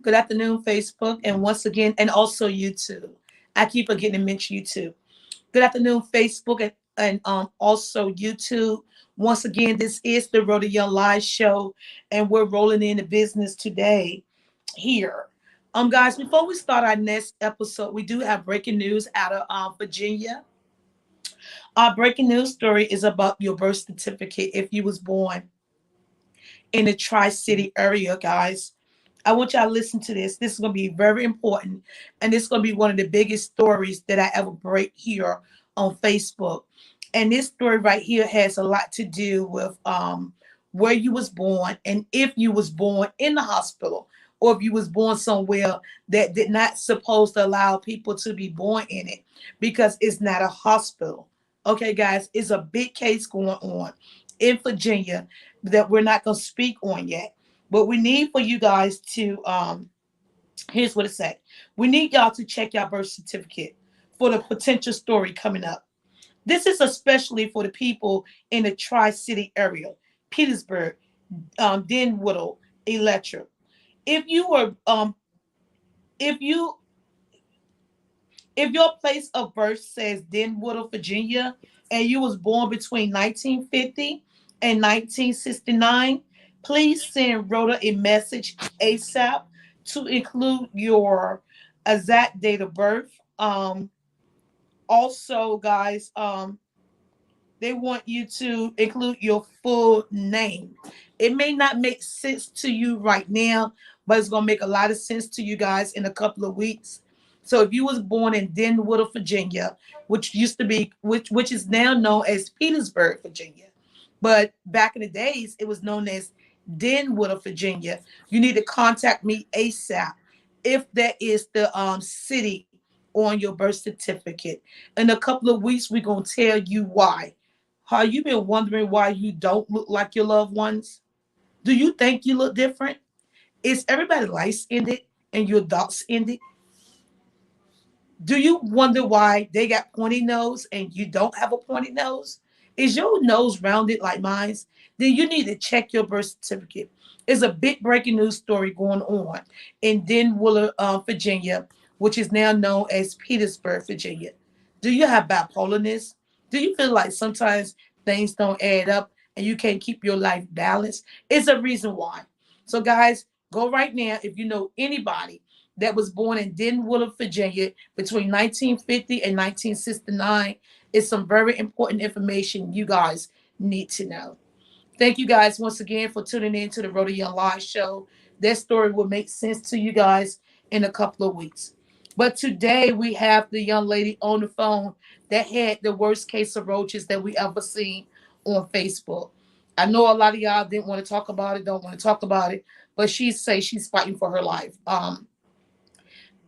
Good afternoon, Facebook, and once again, and also YouTube. I keep forgetting to mention YouTube. Good afternoon, Facebook, and also YouTube. Once again, this is the Road to Young Live show, and we're rolling into business today here. Guys, before we start our next episode, we do have breaking news out of Virginia. Our breaking news story is about your birth certificate if you was born in the Tri-City area, guys. I want y'all to listen to this. This is going to be very important. And this is going to be one of the biggest stories that I ever break here on Facebook. And this story right here has a lot to do with where you was born and if you was born in the hospital or if you was born somewhere that did not supposed to allow people to be born in it because it's not a hospital. Okay, guys, it's a big case going on in Virginia that we're not going to speak on yet. But we need for you guys to here's what it said. We need y'all to check your birth certificate for the potential story coming up. This is especially for the people in the Tri-City area, Petersburg, Denwood, Electra. If you were if you if your place of birth says Denwood, Virginia, and you was born between 1950 and 1969, please send Rhoda a message ASAP to include your exact date of birth. Also, guys, they want you to include your full name. It may not make sense to you right now, but it's gonna make a lot of sense to you guys in a couple of weeks. So if you was born in Denwood, Virginia, which used to be which is now known as Petersburg, Virginia, but back in the days it was known as Denwood, Virginia, you need to contact me ASAP if that is the city on your birth certificate. In a couple of weeks, we're gonna tell you why. Have you been wondering why you don't look like your loved ones? Do you think you look different? Is everybody light skinned and you're dark skinned? Do you wonder why they got pointy nose and you don't have a pointy nose? Is your nose rounded like mine's? Then you need to check your birth certificate. It's a big breaking news story going on in Denwood, Virginia, which is now known as Petersburg, Virginia. Do you have bipolarness? Do you feel like sometimes things don't add up and you can't keep your life balanced? It's a reason why. So, guys, go right now if you know anybody that was born in Denwood, Virginia between 1950 and 1969. It's some very important information you guys need to know. Thank you guys once again for tuning in to the Road to Young Live show. That story will make sense to you guys in a couple of weeks. But today we have the young lady on the phone that had the worst case of roaches that we ever seen on Facebook. I know a lot of y'all didn't want to talk about it, don't want to talk about it, but she say she's fighting for her life.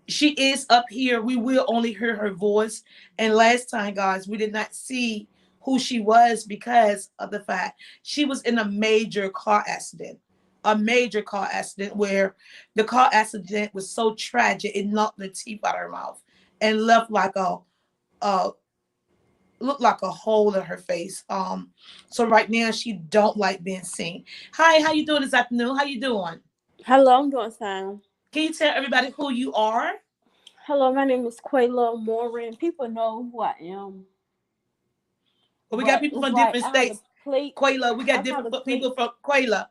She is up here. We will only hear her voice. And last time, guys, we did not see who she was because of the fact she was in a major car accident. A major car accident where the car accident was so tragic it knocked the teeth out of her mouth and left like a looked like a hole in her face. So right now she don't like being seen. Hi, how you doing this afternoon? How you doing? Hello, I'm doing fine. Can you tell everybody who you are? Hello, my name is Quayla Morin. People know who I am, Well, we got but people it's from like different I have the states. plate. Quayla, we I got have different the people plate. from Quayla.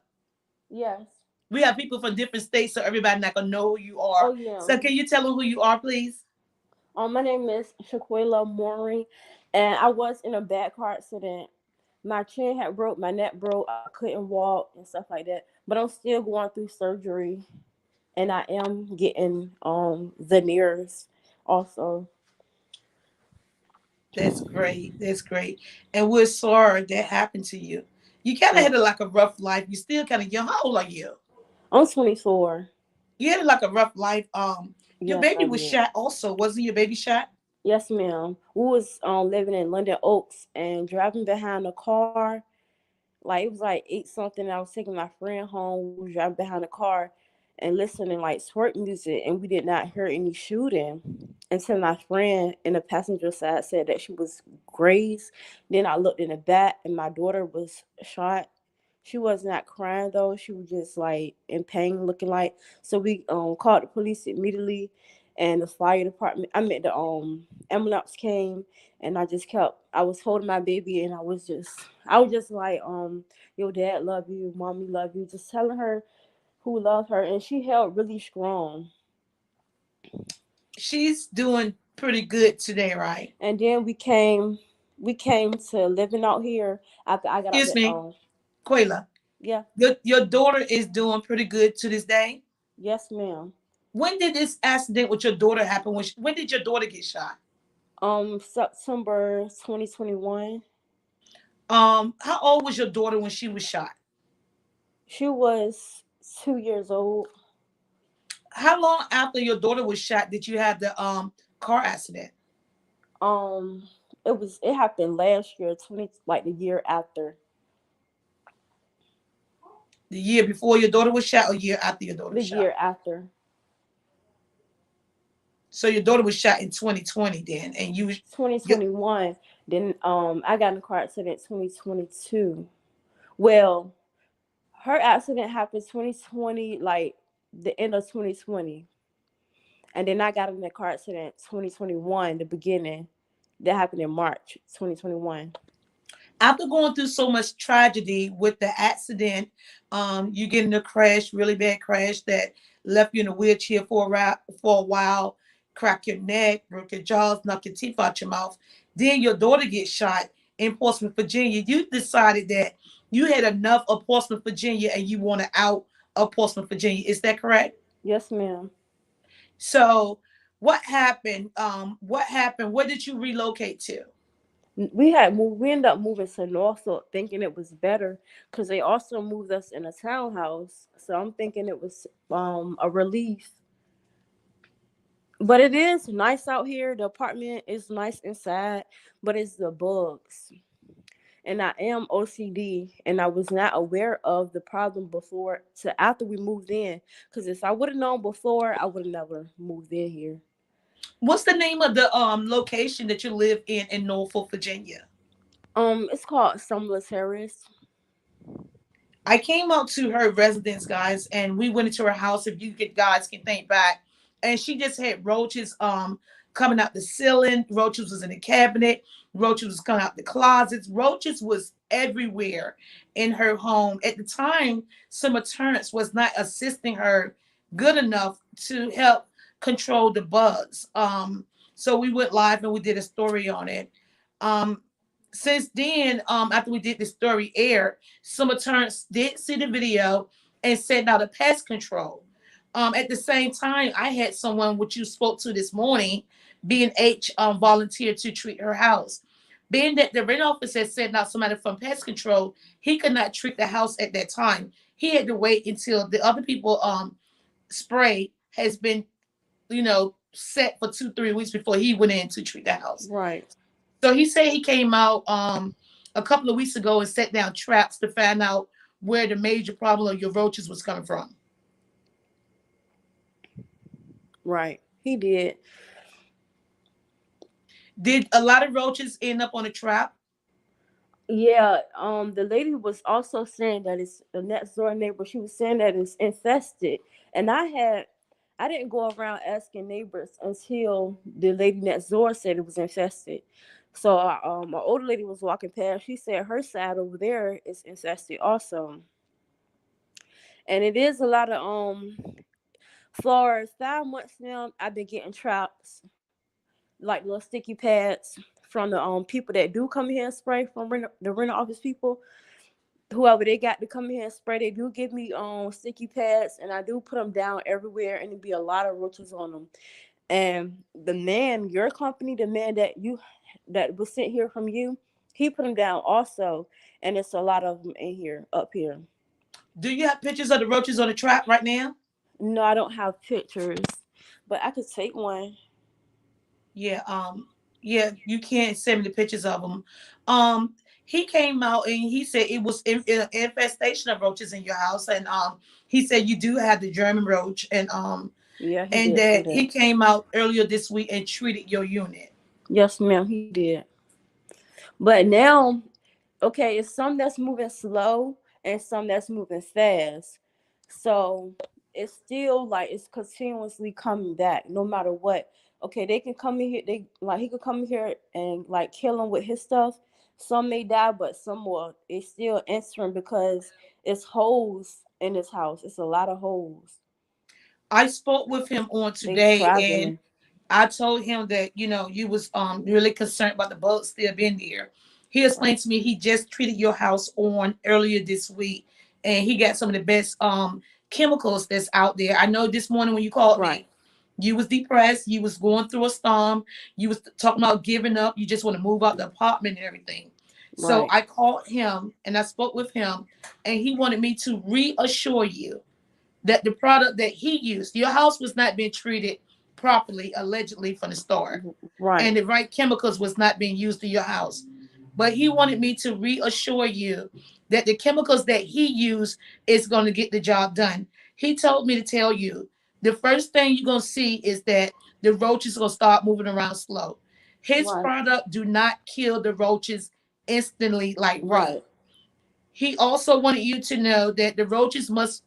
Yes. We have people from different states, so everybody not gonna know who you are. Oh yeah. So can you tell them who you are, please? My name is Shaquila Morin, and I was in a bad car accident. My chin had broke, my neck broke. I couldn't walk and stuff like that. But I'm still going through surgery, and I am getting veneers also. That's great. That's great. And we're sorry that happened to you. You kind of Yeah. had like a rough life. You still kind of young. How old are you? I'm 24. You had like a rough life. Your Yes, baby I was did. shot also, wasn't your baby shot? Yes, ma'am. We was living in London Oaks and driving behind the car. Like it was like eight something. I was taking my friend home. We was driving behind the car and listening like twerk music, and we did not hear any shooting until my friend in the passenger side said that she was grazed. Then I looked in the back, and my daughter was shot. She was not crying though. She was just like in pain, looking like. So we called the police immediately, and the fire department. I mean the ambulance came, and I just kept. I was holding my baby, and I was just like your dad love you, mommy love you, just telling her who loved her, and she held really strong. She's doing pretty good today, right? And then we came to living out here after I got out Excuse the me, Quayla. yeah, Your daughter is doing pretty good to this day. yes ma'am. When did this accident with your daughter happen? When did your daughter get shot? September 2021. How old was your daughter when she was shot? She was 2 years old. How long after your daughter was shot did you have the car accident? Um, it happened last year, 20 like the year after. The year before your daughter was shot, or year after your daughter The was shot? year after. So your daughter was shot in 2020 then, and you 2021. Then I got in a car accident 2022. Well, her accident happened 2020, like the end of 2020. And then I got in a car accident 2021, the beginning. That happened in March 2021. after going through so much tragedy with the accident, you get in a crash, really bad crash that left you in a wheelchair for a while, crack your neck, broke your jaws, knock your teeth out your mouth. Then your daughter gets shot in Portsmouth, Virginia. You decided that you had enough of Portsmouth, Virginia, and you wanted out of Portsmouth, Virginia. Is that correct? Yes, ma'am. So, what happened? What happened? Where did you relocate to? We ended up moving to Norfolk thinking it was better because they also moved us in a townhouse. So I'm thinking it was a relief. But it is nice out here. The apartment is nice inside, but it's the bugs. And I am OCD, and I was not aware of the problem before to after we moved in. Because if I would have known before, I would have never moved in here. What's the name of the location that you live in Norfolk, Virginia? It's called Summer Terrace. I came out to her residence, guys, and we went into her house. If guys can think back, and she just had roaches coming out the ceiling. Roaches was in the cabinet. Roaches was coming out the closets. Roaches was everywhere in her home. At the time, Summer Terrence was not assisting her good enough to help control the bugs. So we went live and we did a story on it. Um, since then, after we did the story aired, some attorneys did see the video and sent out a pest control. At the same time, I had someone which you spoke to this morning, B&H volunteered to treat her house. Being that the rent office had sent out somebody from pest control, he could not treat the house at that time. He had to wait until the other people spray has been, set for 2-3 weeks before he went in to treat the house. Right, So he said he came out a couple of weeks ago and set down traps to find out where the major problem of your roaches was coming from. right. He did. Did a lot of roaches end up on a trap? Yeah, the lady was also saying that it's the next door neighbor. She was saying that it's infested, and I didn't go around asking neighbors until the lady next door said it was infested. So, my older lady was walking past. She said her side over there is infested also, and it is a lot of for 5 months now. I've been getting traps like little sticky pads from the people that do come here and spray from the rental office people, whoever they got to come here and spray, they do give me sticky pads, and I do put them down everywhere, and it be a lot of roaches on them. And the man, your company, the man that was sent here from you, he put them down also, and it's a lot of them in here up here. Do you have pictures of the roaches on the trap right now? No, I don't have pictures, but I could take one. Yeah, yeah, you can't send me the pictures of them. Um, he came out and he said it was an infestation of roaches in your house, and he said you do have the German roach, Yeah, he and did say that that. he came out earlier this week and treated your unit. Yes, ma'am, he did. But now, okay, it's some that's moving slow, and some that's moving fast. So it's still like it's continuously coming back no matter what. Okay, they can come in here, they like he could come in here and like kill him with his stuff. Some may die, but some more it's still answering because it's holes in this house. It's a lot of holes. I spoke with him on They today, and traveling. I told him that you was really concerned about the bugs still being there. He explained Right. to me he just treated your house on earlier this week, and he got some of the best chemicals that's out there. I know this morning when you called Right. me, you was depressed, you was going through a storm, you was talking about giving up, you just want to move out the apartment and everything. So Right. I called him and I spoke with him, and he wanted me to reassure you that the product that he used, your house was not being treated properly, allegedly from the start, Right. and the right chemicals was not being used in your house. But he wanted me to reassure you that the chemicals that he used is going to get the job done. He told me to tell you the first thing you're going to see is that the roaches going to start moving around slow. His Right. product do not kill the roaches instantly like rain. Right. He also wanted you to know that the roaches must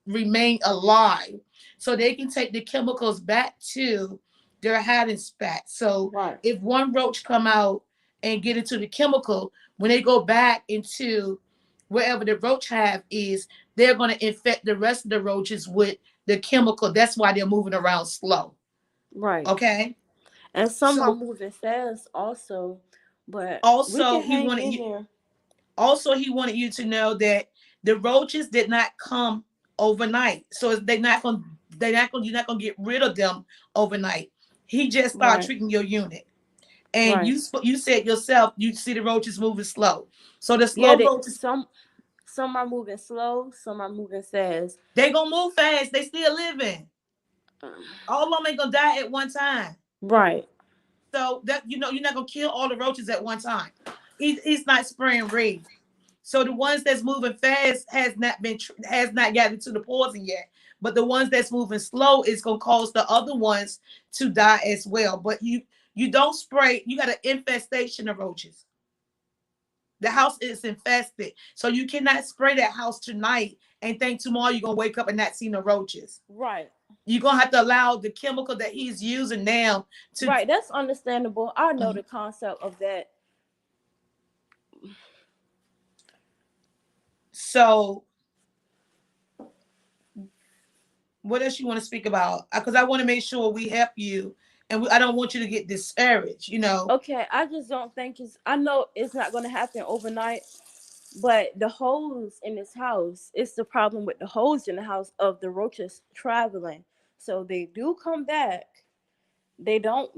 remain alive so they can take the chemicals back to their hiding spot. So Right. if one roach come out and get into the chemical, when they go back into wherever the roach hive is, they're going to infect the rest of the roaches with the chemical. That's why they're moving around slow. Right. Okay. And some are So moving fast also, but we also can he hang wanted in you there. Also, he wanted you to know that the roaches did not come overnight. So you're not gonna get rid of them overnight. He just started Right. treating your unit. And Right. you said yourself you see the roaches moving slow. So the Yeah, slow roaches, some are moving slow, some are moving fast. they gonna move fast. They still living. All of them ain't gonna die at one time. Right. So that you're not gonna kill all the roaches at one time. He's not spraying red. So the ones that's moving fast has not gotten to the poison yet. But the ones that's moving slow is gonna cause the other ones to die as well. But you don't spray. You got an infestation of roaches. The house is infested, so you cannot spray that house tonight and think tomorrow you're gonna wake up and not see no roaches. Right. You're gonna have to allow the chemical that he's using now to. Right. That's understandable. I know the concept of that. So what else you want to speak about? Because I want to make sure we help you, and I don't want you to get discouraged. Okay, I just don't think it's. I know it's not going to happen overnight, but the holes in this house, it's the problem with the holes in the house of the roaches traveling. So they do come back. They don't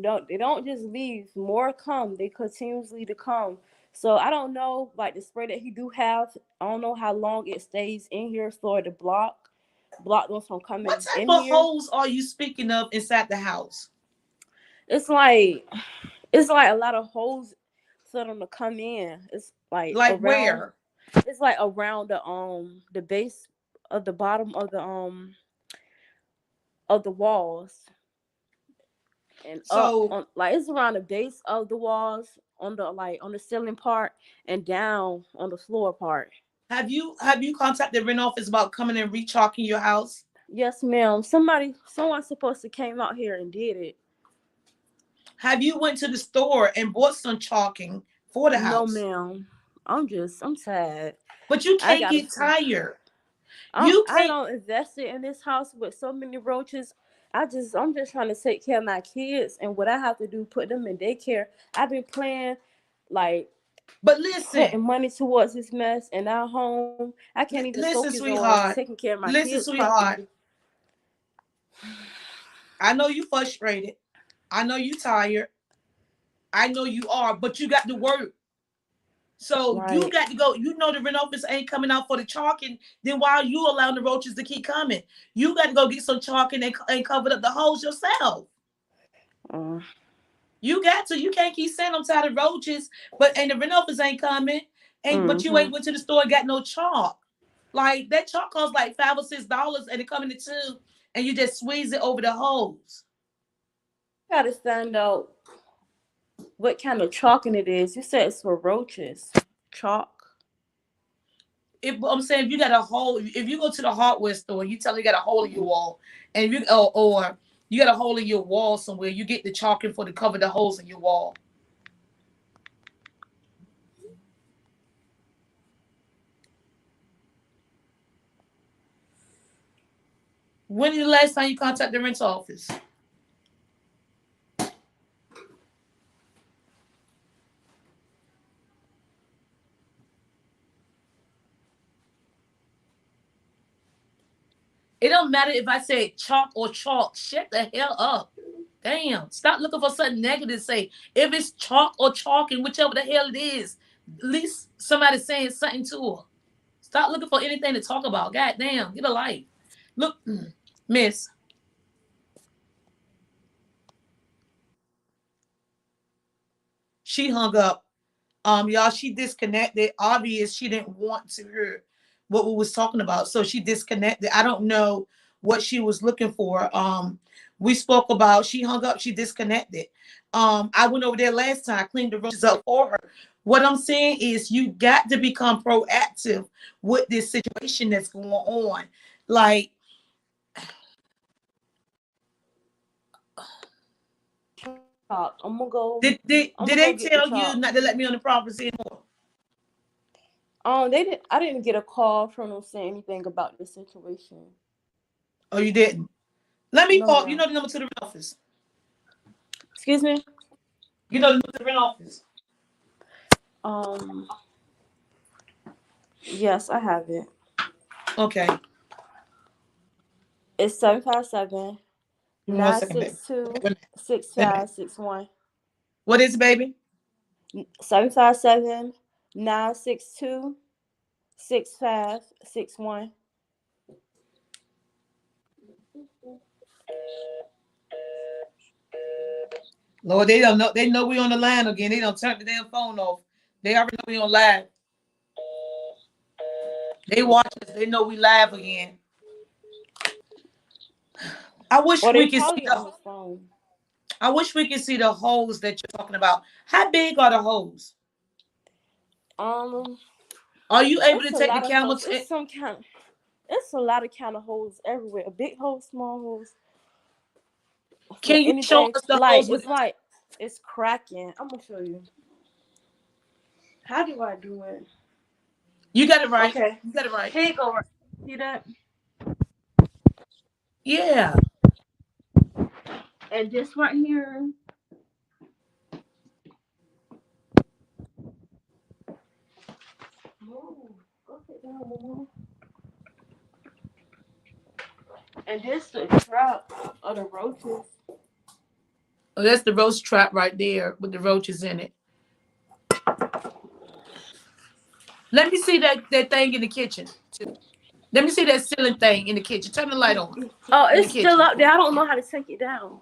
just leave. More come. They continuously to come. So I don't know, like the spray that he do have. I don't know how long it stays in here for the block them from What coming type in of here. holes are you speaking of inside the house? It's like it's like a lot of holes for them to come in. It's like Like around. where? It's like around the base of the bottom of the walls and up So on like it's around the base of the walls on the like on the ceiling part and down on the floor part. have you contacted the rent office about coming and rechalking your house? Yes, ma'am. Someone supposed to came out here and did it. Have you went to the store and bought some chalking for the No, house? ma'am. I'm sad. But you I can't gotta. get tired. I'm. You I can't. don't invest it in this house with so many roaches. I'm just trying to take care of my kids and what I have to do, put them in daycare. I've been playing like But listen, putting money towards this mess and our home. I can't even listen, focus on sweetheart. taking care of my Listen, kids properly. sweetheart. I know you frustrated. I know you tired. I know you are, but you got to work. So you Right. got to go. You know the rent office ain't coming out for the chalking. Then why are you allowing the roaches to keep coming? You got to go get some chalking and cover up the holes yourself. Uh, You got to. You can't keep saying I'm tired of roaches, but and the rent office ain't coming. And but you mm-hmm. ain't went to the store and got no chalk. Like that chalk costs like $5 or $6, and it come in the tube, and you just squeeze it over the holes. Gotta find out what kind of chalking it is. You said it's for roaches. Chalk. if I'm saying if you got a hole, if you go to the hardware store, you tell them you got a hole in your wall, and you or you got a hole in your wall somewhere, you get the chalking for to cover the holes in your wall. When is the last time you contacted the rental office? It don't matter if I say chalk or chalk. Shut the hell up. Damn. Stop looking for something negative to say. If it's chalk or chalking, whichever the hell it is, at least somebody's saying something to her. Stop looking for anything to talk about. God damn. Get a life. Look, miss. She hung up. Y'all, she disconnected. Obvious she didn't want to hear what we was talking about. So she disconnected. I don't know what she was looking for. We spoke about, she hung up, she disconnected. I went over there last time, cleaned the roaches up for her. What I'm saying is you got to become proactive with this situation that's going on. Like, I'm gonna go. did I'm gonna they go get the tell you chalk. not to let me on the property anymore? They didn't. I didn't get a call from them saying anything about the situation. Oh, you didn't? Let me No, call. You ma'am. know the number to the rent office. Excuse me. You know the number to the rent office. Um. Yes, I have it. Okay. It's 757 Give me one second, baby. 962 Wait a minute. 6561. What is it, baby? 757 962 6561. Lord, they don't know. They know we on the line again. They don't turn the damn phone off. They already know we on live. They watch us. They know we live again. I wish Or they we could see probably on the. the phone. I wish we could see the holes that you're talking about. How big are the holes? Um, Are you able to it's a take the lot of camera holes. to? It's a lot of kind of holes everywhere. Big holes, small holes. For Can you show anything, us the like holes with? it's like it's cracking. I'm gonna show you. How do I do it? You got it right. Okay, You got it right. here you go. See that? Yeah. And this right here. Move. Go sit down, Mama. And this the trap of the roaches. Oh, that's the roach trap right there with the roaches in it. Let me see that thing in the kitchen. Let me see that ceiling thing in the kitchen. Turn the light on Oh, in the it's still kitchen. up there. I don't know how to take it down.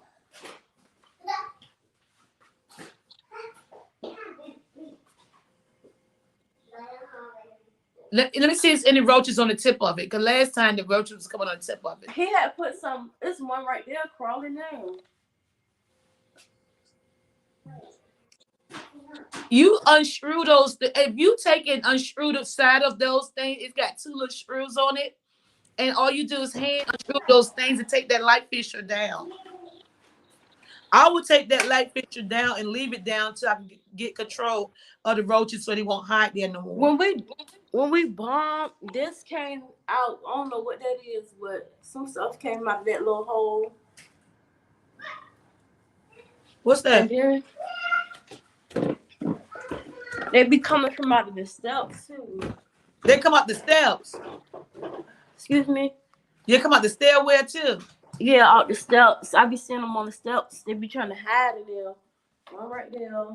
Let me see if there's any roaches on the tip of it. Because last time the roaches was coming on the tip of it. He had put some. It's one right there crawling down. You unscrew those. If you take and unscrew the side of those things, it's got two little screws on it. And all you do is hand unscrew those things and take that light fixture down. I would take that light fixture down and leave it down so I can get control of the roaches so they won't hide there no more. When we bombed, this came out. I don't know what that is, but some stuff came out of that little hole. What's And that? then they be coming from out of the steps too. They come up the steps. Excuse me. You come up the stairwell too. Yeah, out the steps. I be seeing them on the steps. They be trying to hide it there. One right there.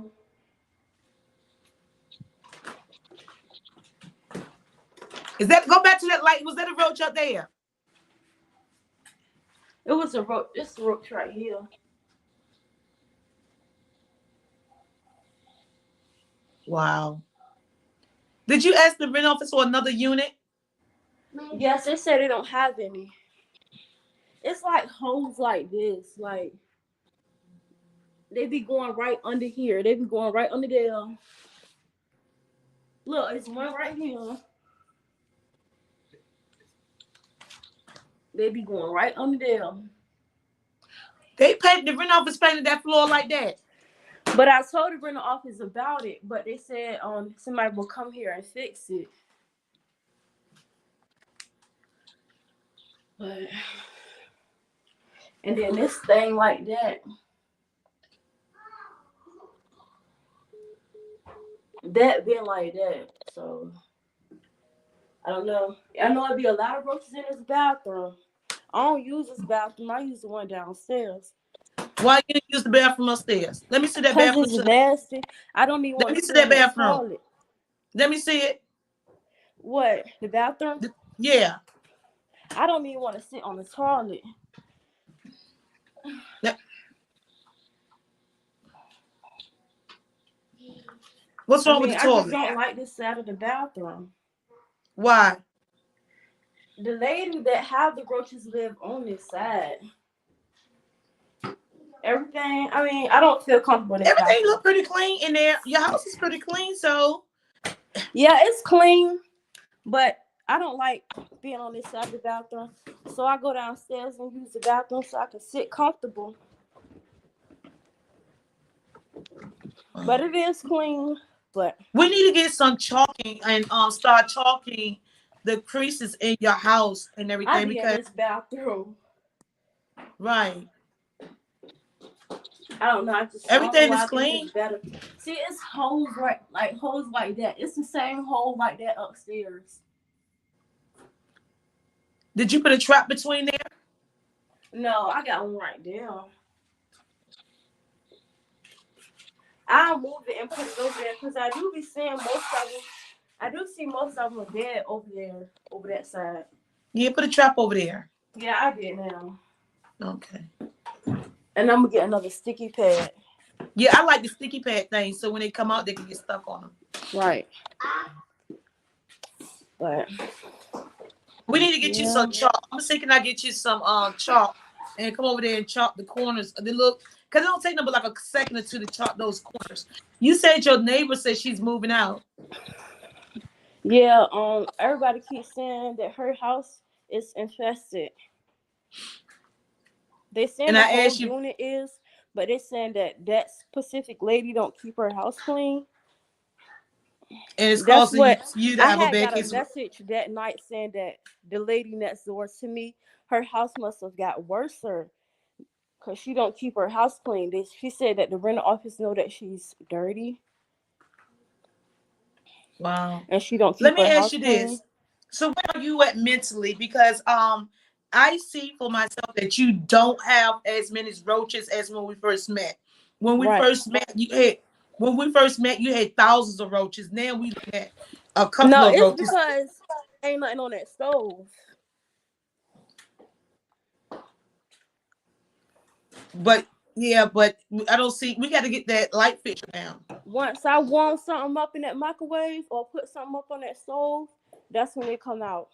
Is that go back to that light? Was that a roach up there? It was a roach. This roach right here. Wow. Did you ask the rent office for another unit? Yes, they said they don't have any. It's like holes like this. Like they be going right under here. They be going right under there. Look, it's one right here. They be going right under there. They painted the rent office painted that floor like that. But I told the rental office about it, but they said somebody will come here and fix it. But and then this thing like that. That been like that. So I don't know. I know it'd be a lot of roaches in this bathroom. I don't use this bathroom. I use the one downstairs. Why you didn't use the bathroom upstairs? Let me see that Cause bathroom. it's nasty. I don't even Let want me to see sit on that that bathroom. toilet. Let me see it. What? The bathroom? Yeah. I don't even want to sit on the toilet. That, what's wrong with the I just toilet? don't like this side of the bathroom. Why? The lady that have the roaches live on this side. Everything. I mean, I don't feel comfortable in that Everything bathroom. look pretty clean in there. Your house is pretty clean, so Yeah, it's clean, but I don't like being on this side of the bathroom. So I go downstairs and use the bathroom so I can sit comfortable. But it is clean. But we need to get some chalking and start chalking the creases in your house and I everything be in because this bathroom. right. I don't know. I don't know Everything why is I think clean. it's better. See, it's holes holes like that. It's the same hole like that upstairs. Did you put a trap between there? No, I got one right there. I'll move it and put it over there because I do be seeing most of them. I do see most of them are dead over there, over that side. Yeah, put a trap over there. Yeah, I did now. Okay. And I'm gonna get another sticky pad. Yeah, I like the sticky pad thing, so when they come out, they can get stuck on them. Right. But we need to get you some chalk. I'm saying, can I get you some chalk and come over there and chalk the corners? They look because it don't take them but like a second or two to chalk those corners. You said your neighbor said she's moving out. yeah, everybody keeps saying that her house is infested. They saying And the I whole asked you, unit is, but they saying that specific lady don't keep her house clean. and it's That's causing what you to I have a had bad got a case. message that night saying that the lady next door to me, her house must have got worse because she don't keep her house clean. She said that the rental office know that she's dirty. Wow. And she don't Let keep me her ask house you clean. this. So where are you at mentally? Because I see for myself that you don't have as many roaches as when we first met. When we Right. first met, you had thousands of roaches. Now we look at a couple No, of it's roaches. because ain't nothing on that stove. But yeah, but I don't see. We got to get that light fixture down. Once I warm something up in that microwave or put something up on that stove, that's when they come out.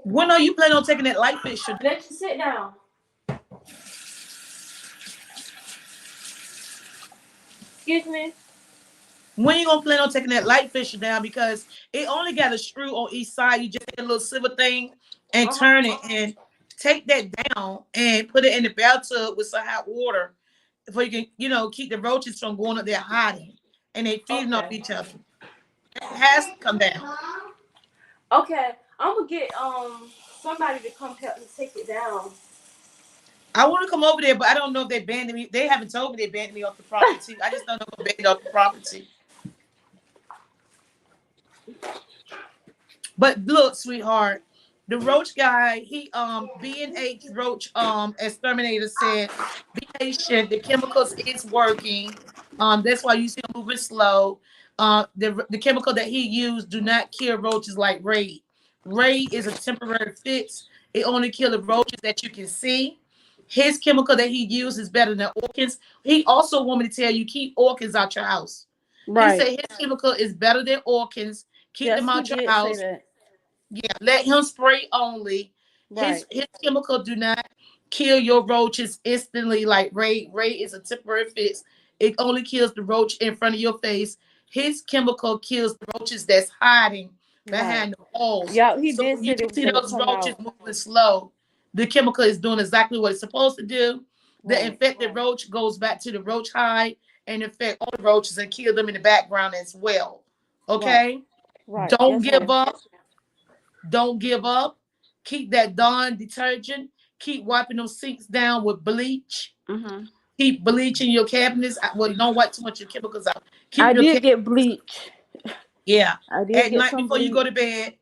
When are you planning on taking that light fixture? Let you sit down. Excuse me. When you gonna plan on taking that light fixture down? Because it only got a screw on each side. You just get a little silver thing and turn it and take that down and put it in the bathtub with some hot water, so you can, keep the roaches from going up there hiding and they feeding off Okay. each other. It has to come down. Okay. I'm gonna get somebody to come help me take it down. I want to come over there, but I don't know if they banned me. They haven't told me they banned me off the property. I just don't know if they banned me off the property. But look, sweetheart, the roach guy, he B&H Roach exterminator said, be patient. The chemicals is working. That's why you see him moving slow. The chemical that he used do not kill roaches like Raid. Raid is a temporary fix. It only kills the roaches that you can see. His chemical that he used is better than orchins. He also want me to tell you, keep orchins out your house. He Right. said his chemical is better than orchins. Keep them Yes, he out your did say house. that. Yeah, let him spray only. His Right. his chemical do not kill your roaches instantly like Ray. Ray is a temporary fix. It only kills the roach in front of your face. His chemical kills the roaches that's hiding. Right. behind the walls. Yeah, he So did when you say it was see gonna those come roaches out. moving slow, the chemical is doing exactly what it's supposed to do. The Right. infected roach goes back to the roach hive and infect all the roaches and kill them in the background as well. Right. Okay? Right. Don't Yes, give ma'am. up. Don't give up. Keep that Dawn detergent. Keep wiping those sinks down with bleach. Mhm. Keep bleaching your cabinets. Well, you don't wipe too much of your chemicals out. Keep I your did get bleach. yeah. I did At get night some before you bleach. go to bed,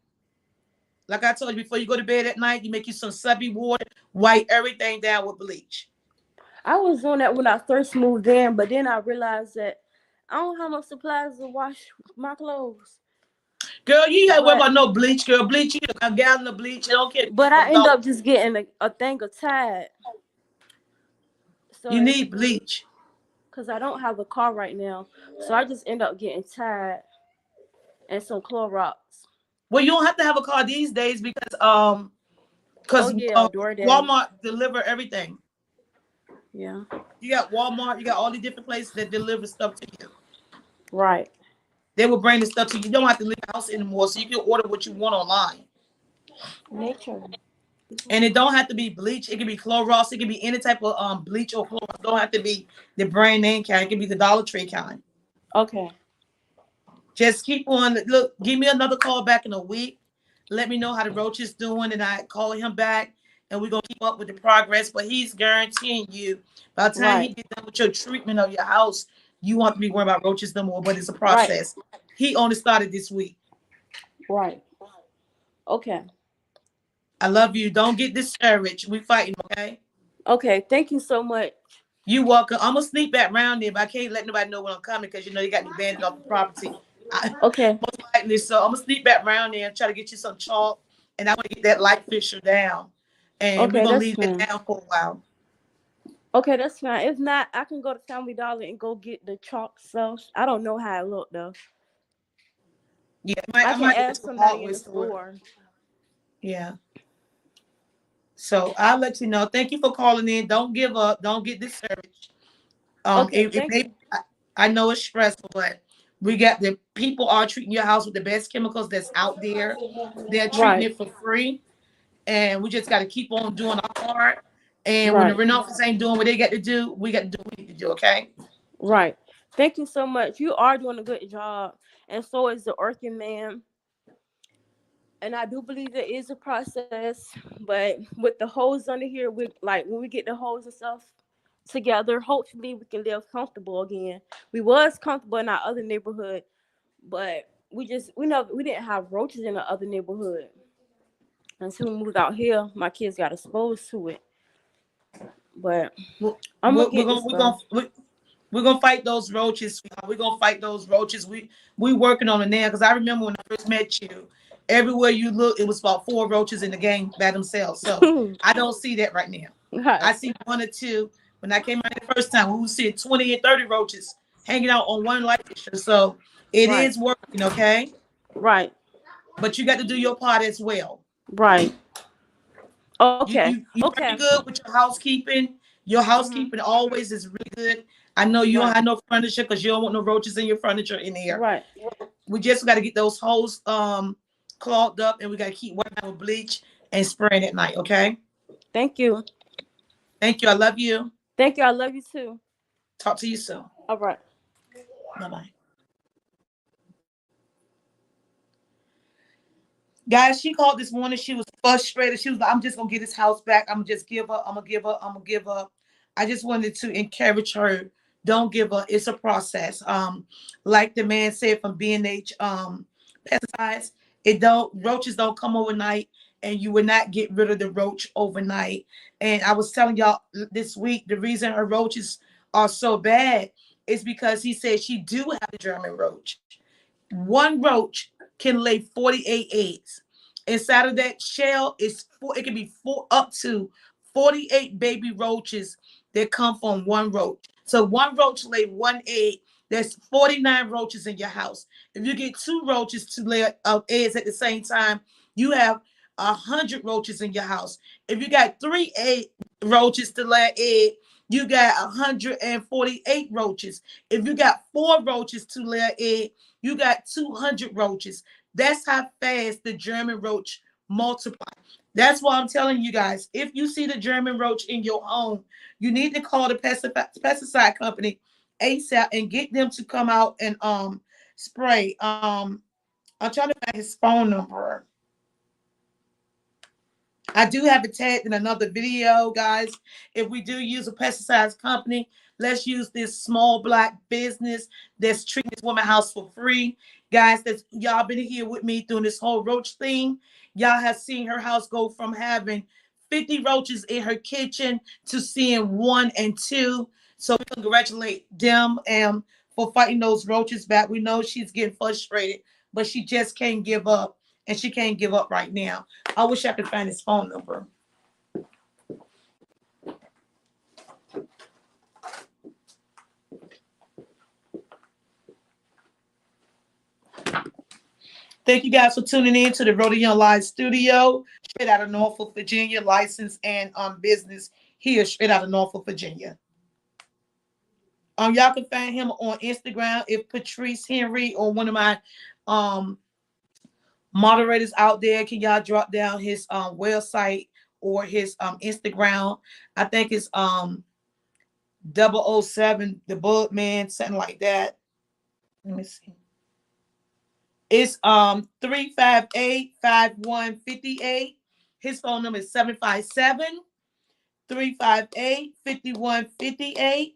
like I told you, before you go to bed at night, you make you some subby water, wipe everything down with bleach. I was doing that when I first moved in, but then I realized that I don't have no supplies to wash my clothes. Girl, you ain't worry But about no bleach, girl. Bleach, you a gallon of bleach. I don't care if you get but from I end Dollar. up just getting a thing of Tide. So You it's need bleach. because I don't have a car right now. So I just end up getting Tide and some Clorox. Well, you don't have to have a car these days Oh because yeah, DoorDash. Walmart deliver everything. Yeah. You got Walmart, you got all these different places that deliver stuff to you. Right. They will bring the stuff to you. You don't have to leave the house anymore, so you can order what you want online. Nature. And it don't have to be bleach. It can be Clorox. It can be any type of bleach or Clorox. It don't have to be the brand name kind. It can be the Dollar Tree kind. Okay. Just keep on. Look, give me another call back in a week. Let me know how the roach is doing, and I call him back, and we're gonna keep up with the progress. But he's guaranteeing you, by the time he Right. get done with your treatment of your house, you won't have to be worried about roaches no more. But it's a Right. process. He only started this week. Right. Okay. I love you. Don't get discouraged. We fighting, okay? Okay. Thank you so much. You welcome. I'm gonna sneak back around there, but I can't let nobody know when I'm coming because you know you got me banned off the property. Okay. Most likely, so I'm gonna sneak back around there and try to get you some chalk, and I want to get that light fisher down, and we're Okay, gonna that's leave that fine. down for a while. Okay, that's fine. If not, I can go to Family Dollar and go get the chalk stuff. I don't know how it look though. Yeah, I I can might go ask to a somebody in hardware the store. store. Yeah. So I'll let you know. Thank you for calling in. Don't give up. Don't get discouraged. Okay, It thank may. you. I know it's stressful, but we got the people are treating your house with the best chemicals that's out there. They're treating Right, it for free, and we just got to keep on doing our part. And when the right, Renaults ain't doing what they got to do, we got to do what we need to do. Okay. right. Thank you so much. You are doing a good job, and so is the Orkin man. And I do believe there is a process, but with the hoes under here, we like when we get the hoes and stuff together. Hopefully, we can live comfortable again. We was comfortable in our other neighborhood, but we know we didn't have roaches in the other neighborhood until we moved out here. My kids got exposed to it, but We're, I'm gonna get we're the gonna stuff. we're gonna fight those roaches. We're gonna fight those roaches. We working on it now because I remember when I first met you. Everywhere you look, it was about four roaches in the game by themselves. So I don't see that right now. I Right, see one or two. When I came out the first time, we would see 20 and 30 roaches hanging out on one light fixture. So it right, is working, okay? right, But you got to do your part as well. right. You Okay, you you okay. pretty good with your housekeeping. Your Mhm. housekeeping always is really good. I know you don't Right, have no furniture because you don't want no roaches in your furniture in here. right. We just got to get those holes clogged up, and we got to keep wiping with bleach and spraying at night. Okay. Thank you. Thank you. I love you. Thank you. I love you too. Talk to you soon. All right. Bye bye. Guys, she called this morning. She was frustrated. She was like, I'm just gonna get this house back. I'm gonna just give up. I'm gonna give up. I'm gonna give up. I just wanted to encourage her. Don't give up. It's a process. Like the man said from B&H pesticides, it don't roaches don't come overnight, and you will not get rid of the roach overnight. And I was telling y'all this week the reason her roaches are so bad is because he said she do have a German roach. One roach can lay 48 eggs. Inside of that shell is four, it can be four up to 48 baby roaches that come from one roach. So one roach lay one egg. There's 49 roaches in your house. If you get two roaches to lay eggs at the same time, you have 100 roaches in your house. If you got roaches to lay an egg, you got 148 roaches. If you got four roaches to lay an egg, you got 200 roaches. That's how fast the German roach multiply. That's why I'm telling you guys, if you see the German roach in your home, you need to call the pesticide company ASAP and get them to come out and spray. I'm trying to find his phone number. I do have it tagged in another video, guys. If we do use a pesticides company, let's use this small black business that's treating this woman house for free. Guys, that's y'all been here with me doing this whole roach thing. Y'all have seen her house go from having 50 roaches in her kitchen to seeing one and two. So we congratulate them for fighting those roaches back. We know she's getting frustrated, but she just can't give up. And she can't give up right now. I wish I could find his phone number. Thank you guys for tuning in to the Rhoda Young Live studio, straight out of Norfolk, Virginia, licensed and business here, straight out of Norfolk, Virginia. Y'all can find him on Instagram if Patrice Henry or one of my moderators out there. Can y'all drop down his website or his Instagram? I think it's 007, the Bug Man, something like that. Let me see. It's 358-5158. His phone number is 757-358-5158.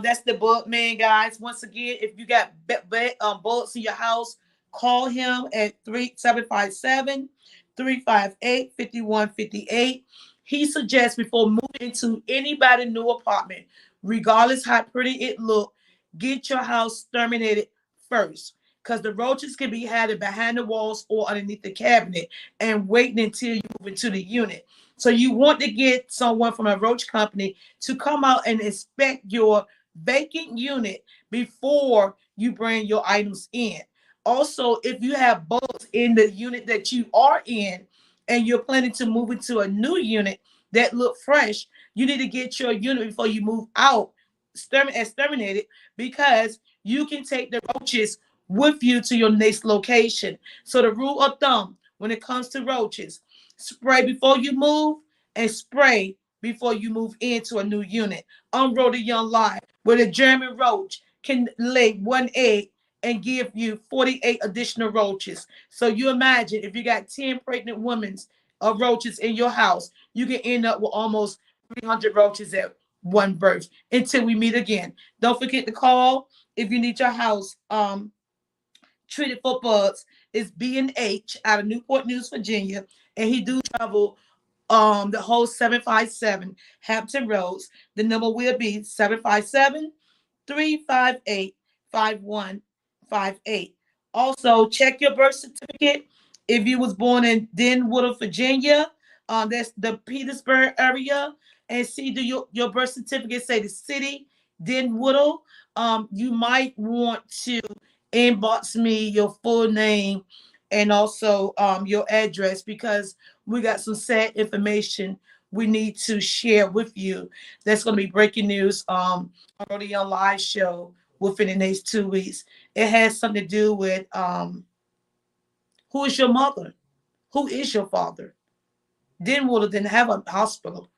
That's the Bug Man, guys. Once again, if you got bugs in your house, call him at 757-358-5158. He suggests before moving into anybody new apartment, regardless how pretty it look, get your house terminated first. Because the roaches can be had behind the walls or underneath the cabinet and waiting until you move into the unit. So you want to get someone from a roach company to come out and inspect your vacant unit before you bring your items in. Also, if you have bugs in the unit that you are in and you're planning to move into a new unit that look fresh, you need to get your unit before you move out exterminated, because you can take the roaches with you to your next location. So the rule of thumb when it comes to roaches, spray before you move and spray before you move into a new unit. On Rhoda Young Live, where the German roach can lay one egg and give you 48 additional roaches. So you imagine if you got 10 pregnant women of roaches in your house, you can end up with almost 300 roaches at one birth. Until we meet again, don't forget to call if you need your house treated for bugs. Is B&H out of Newport News, Virginia, and he do travel the whole 757 Hampton Roads. The number will be 757-358-5158. Also, check your birth certificate. If you was born in Denwood, Virginia, that's the Petersburg area, and see, do your birth certificate say the city Denwood? You might want to inbox me your full name and also your address, because we got some sad information we need to share with you. That's going to be breaking news on the Young Live show within the next 2 weeks. It has something to do with who is your mother? Who is your father? Denwood didn't have a hospital.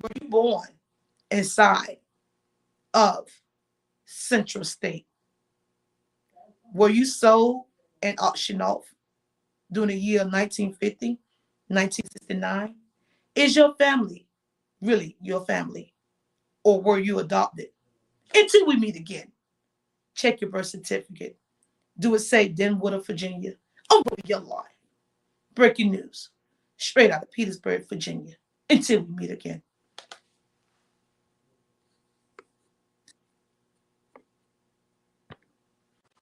Were you born inside of Central State? Were you sold and auctioned off during the year 1950, 1969? Is your family really your family? Or were you adopted? Until we meet again, check your birth certificate. Do it say Denwood, Virginia? I'm going to your life. Breaking news, straight out of Petersburg, Virginia. Until we meet again.